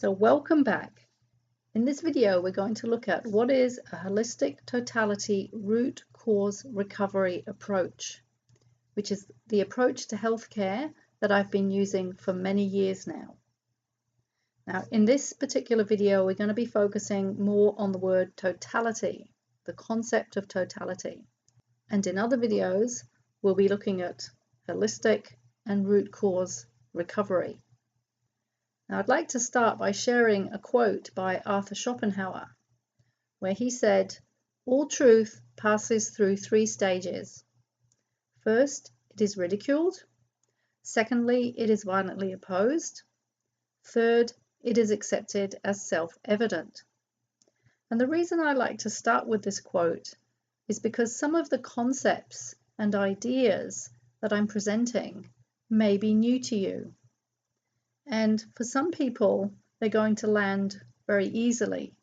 So welcome back. In this video, we're going to look at what is a holistic totality root cause recovery approach, which is the approach to healthcare that I've been using for many years now. Now, in this particular video, we're going to be focusing more on the word totality, the concept of totality. And in other videos, we'll be looking at holistic and root cause recovery. Now, I'd like to start by sharing a quote by Arthur Schopenhauer, where he said, "All truth passes through three stages. First, it is ridiculed. Secondly, it is violently opposed. Third, it is accepted as self-evident." And the reason I like to start with this quote is because some of the concepts and ideas that I'm presenting may be new to you. And for some people, they're going to land very easily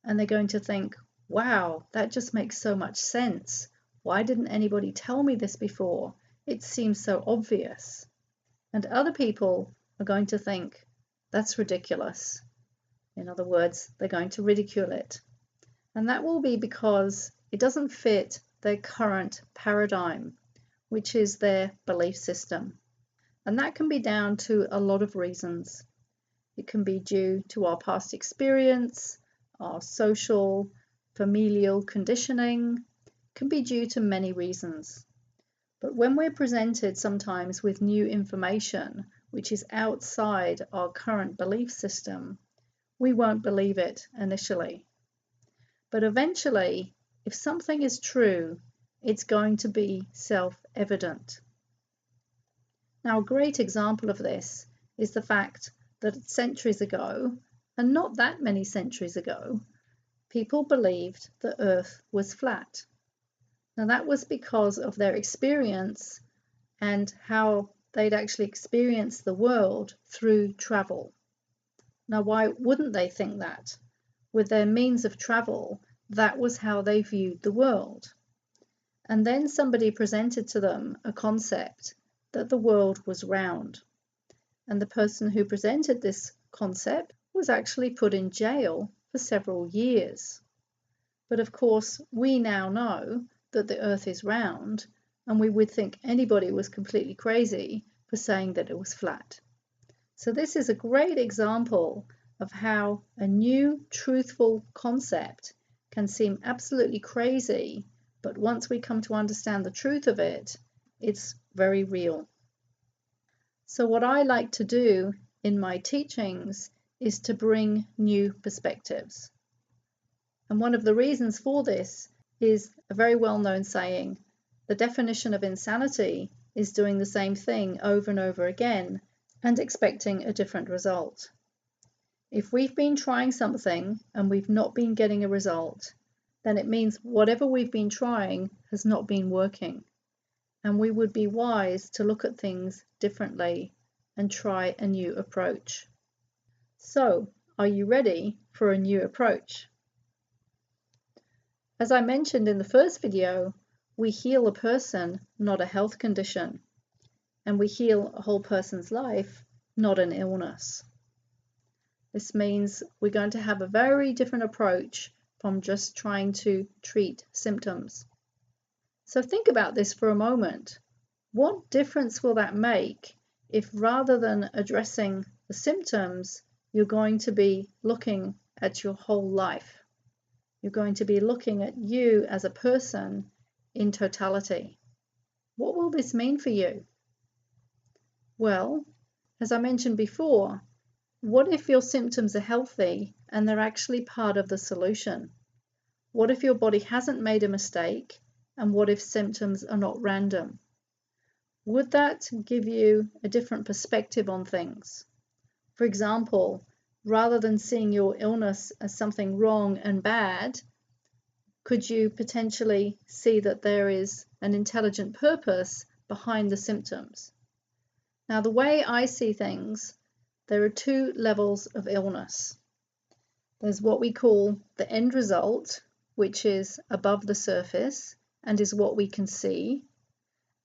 and they're going to think, wow, that just makes so much sense. Why didn't anybody tell me this before? It seems so obvious. And other people are going to think, that's ridiculous. In other words, they're going to ridicule it. And that will be because it doesn't fit their current paradigm, which is their belief system. And that can be down to a lot of reasons. It can be due to our past experience, our social, familial conditioning. It can be due to many reasons. But when we're presented sometimes with new information, which is outside our current belief system, we won't believe it initially. But eventually, if something is true, it's going to be self-evident. Now, a great example of this is the fact that centuries ago, and not that many centuries ago, people believed the Earth was flat. Now, that was because of their experience and how they'd actually experienced the world through travel. Now, why wouldn't they think that? With their means of travel, that was how they viewed the world. And then somebody presented to them a concept that the world was round. And the person who presented this concept was actually put in jail for several years. But of course, we now know that the Earth is round, and we would think anybody was completely crazy for saying that it was flat. So this is a great example of how a new, truthful concept can seem absolutely crazy, but once we come to understand the truth of it, it's very real. So what I like to do in my teachings is to bring new perspectives. And one of the reasons for this is a very well-known saying: the definition of insanity is doing the same thing over and over again and expecting a different result. If we've been trying something and we've not been getting a result, then it means whatever we've been trying has not been working. And we would be wise to look at things differently and try a new approach. So, are you ready for a new approach? As I mentioned in the first video, we heal a person, not a health condition. And we heal a whole person's life, not an illness. This means we're going to have a very different approach from just trying to treat symptoms. So think about this for a moment. What difference will that make if rather than addressing the symptoms, you're going to be looking at your whole life? You're going to be looking at you as a person in totality. What will this mean for you? Well, as I mentioned before, what if your symptoms are healthy and they're actually part of the solution? What if your body hasn't made a mistake? And what if symptoms are not random? Would that give you a different perspective on things? For example, rather than seeing your illness as something wrong and bad, could you potentially see that there is an intelligent purpose behind the symptoms? Now, the way I see things, there are two levels of illness. There's what we call the end result, which is above the surface and is what we can see.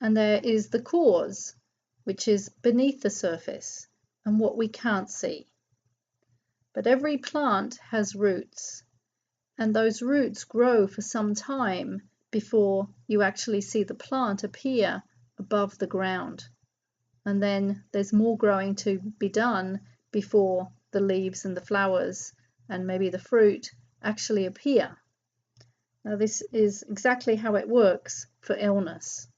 And there is the cause, which is beneath the surface and what we can't see. But every plant has roots, and those roots grow for some time before you actually see the plant appear above the ground. And then there's more growing to be done before the leaves and the flowers and maybe the fruit actually appear. Now, this is exactly how it works for illness.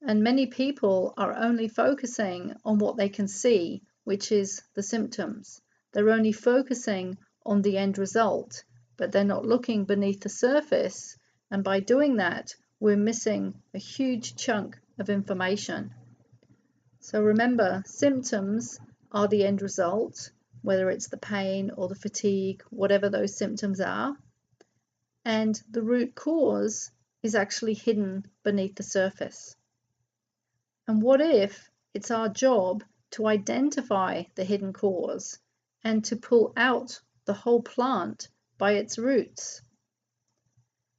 And many people are only focusing on what they can see, which is the symptoms. They're only focusing on the end result, but they're not looking beneath the surface. And by doing that, we're missing a huge chunk of information. So remember, symptoms are the end result, whether it's the pain or the fatigue, whatever those symptoms are. And the root cause is actually hidden beneath the surface. And what if it's our job to identify the hidden cause and to pull out the whole plant by its roots?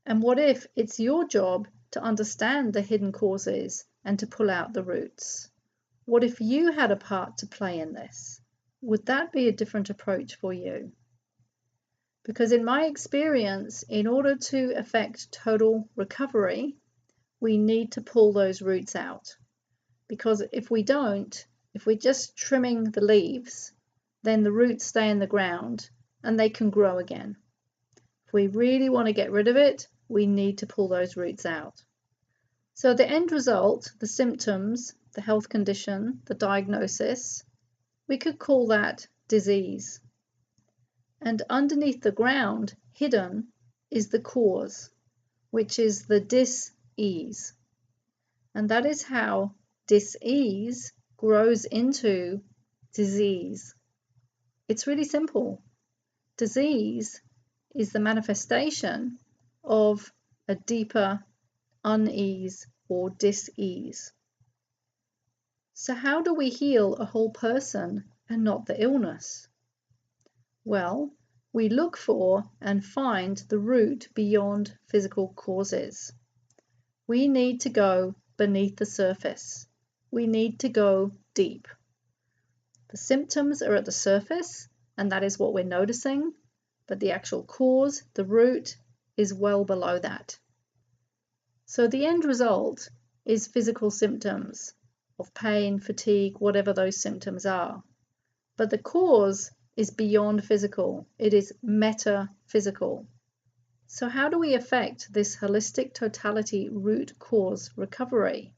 And what if it's your job to understand the hidden causes and to pull out the roots? What if you had a part to play in this? Would that be a different approach for you? Because in my experience, in order to effect total recovery, we need to pull those roots out. Because if we don't, if we're just trimming the leaves, then the roots stay in the ground and they can grow again. If we really want to get rid of it, we need to pull those roots out. So the end result, the symptoms, the health condition, the diagnosis, we could call that disease. And underneath the ground, hidden, is the cause, which is the dis-ease. And that is how dis-ease grows into disease. It's really simple. Disease is the manifestation of a deeper unease or dis-ease. So how do we heal a whole person and not the illness? Well, we look for and find the root beyond physical causes. We need to go beneath the surface. We need to go deep. The symptoms are at the surface, and that is what we're noticing, but the actual cause, the root, is well below that. So the end result is physical symptoms of pain, fatigue, whatever those symptoms are. But the cause is beyond physical. It is metaphysical. So how do we affect this holistic totality root cause recovery?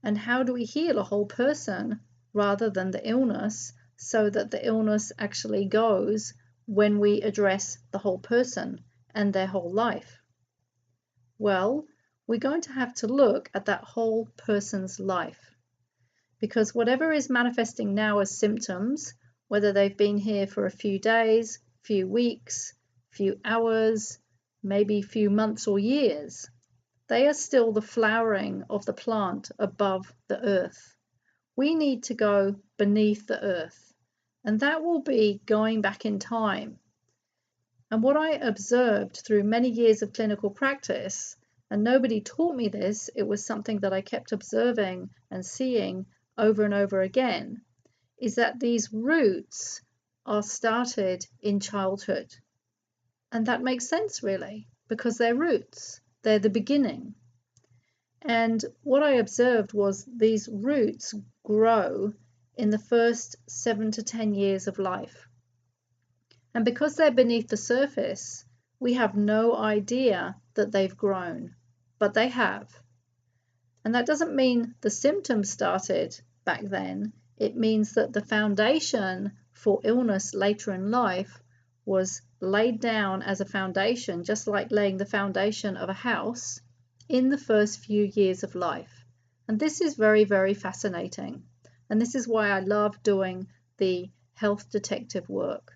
And how do we heal a whole person rather than the illness, so that the illness actually goes when we address the whole person and their whole life? Well, we're going to have to look at that whole person's life, because whatever is manifesting now as symptoms, whether they've been here for a few days, few weeks, few hours, maybe few months or years, they are still the flowering of the plant above the earth. We need to go beneath the earth, and that will be going back in time. And what I observed through many years of clinical practice, and nobody taught me this, it was something that I kept observing and seeing over and over again, is that these roots are started in childhood. And that makes sense, really, because they're roots. They're the beginning. And what I observed was these roots grow in the first 7 to 10 years of life. And because they're beneath the surface, we have no idea that they've grown, but they have. And that doesn't mean the symptoms started back then. It means that the foundation for illness later in life was laid down as a foundation, just like laying the foundation of a house in the first few years of life. And this is very, very fascinating. And this is why I love doing the health detective work.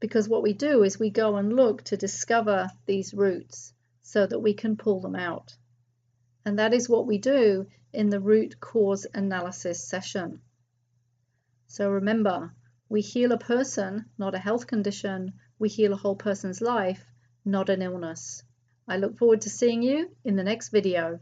Because what we do is we go and look to discover these roots so that we can pull them out. And that is what we do in the root cause analysis session. So remember, we heal a person, not a health condition. We heal a whole person's life, not an illness. I look forward to seeing you in the next video.